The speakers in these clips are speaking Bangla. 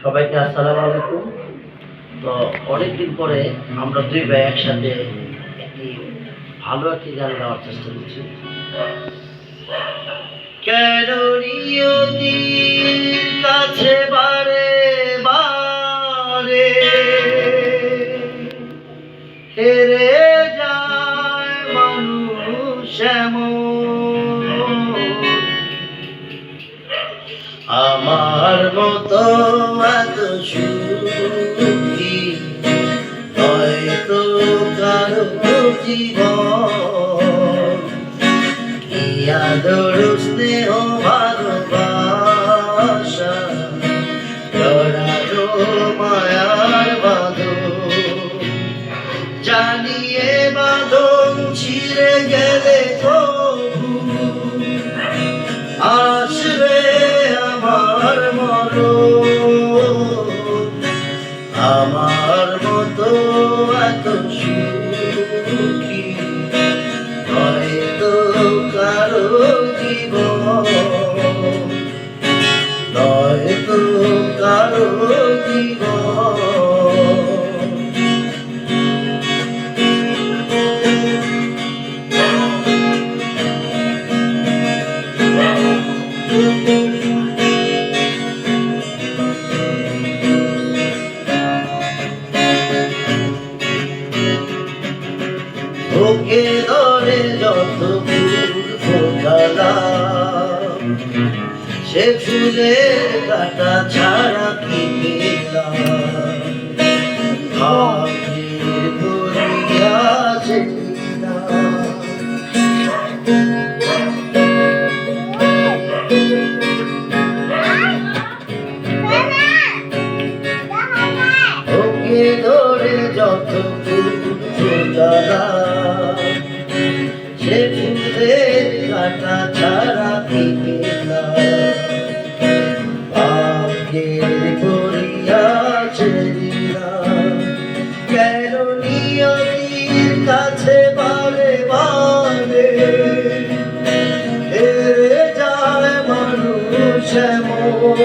সবাইকে আসসালামু আলাইকুম। তো অনেকদিন পরে আমরা দুই ভাই একসাথে একটি ভালো একটি গান গাওয়ার চেষ্টা করছি। কেন নিয়তির কাছে বারে বারে হেরে যায় মানুষ এমন, আমার মতো এত সুখী হয়তো কারো জীবন, কি আদর স্নেহ ভালোবাসা জড়ানো মায়ার বাঁধন, জানিয়ে বাঁধন ছিঁড়ে গেলে তবু আসবে আমার মরণ, আমার মতো এত সুখী হয়তো কারো জীবন, হয়তো কারো জীবন। ওকে ধরে যত ফুল ফোটালাম, সে ফুলের কাটা ছাড়া কি পেলাম, ভাগ্যের গড়িয়াছে না। ওকে ধরে যত ফুল ফোটালাম, সে ফুলের কাটা ছাড়া কি পেলাম, ভাগ্যের গড়িয়াছে না। কেন নিয়তির কাছে বারে বারে হেরে যায় মানুষ এমন,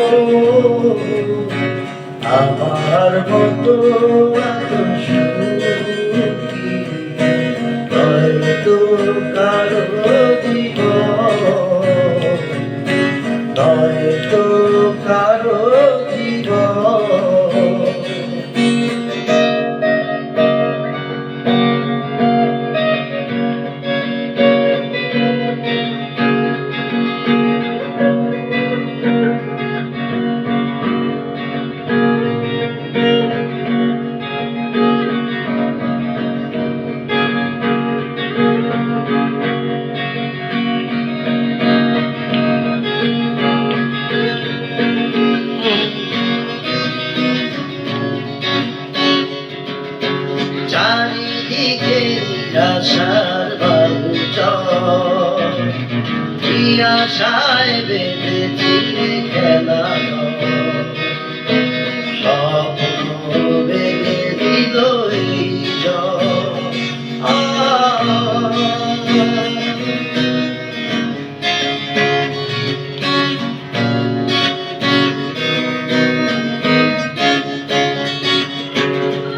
আমার মতো এত সুখী হয়তো কারো জীবন, হয়তো কারো জীবন। চারিদিকে নিরাশার বালুচর, কি আশায় বেঁধেছিলে খেলা ঘর, স্বপ্ন বেঁধে দিল এই ঝড়।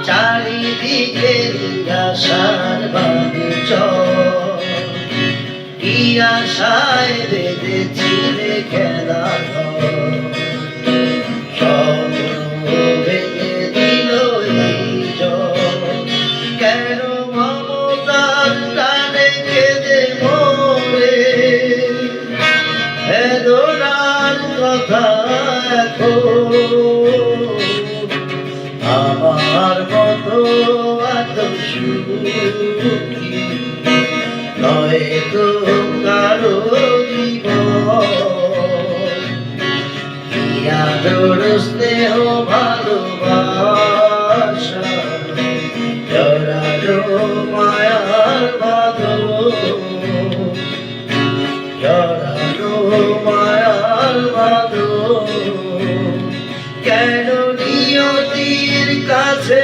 চারিদিকে নিরাশার বালুচর, কি আশায় বেঁধেছিলে খেলা ঘর, স্বপ্ন ভেঙে দিল এই ঝড়। কেন মমতার টানে কেঁদে মরে বেদনার কথা এখন, আমার মতো এত সুখী হয়তো কারো জীবন, কি আদর স্নেহ ভালোবাসা জড়ানো মায়ার বাঁধন, জড়ানো মায়ার বাঁধন। কেন নিয়তির কাছে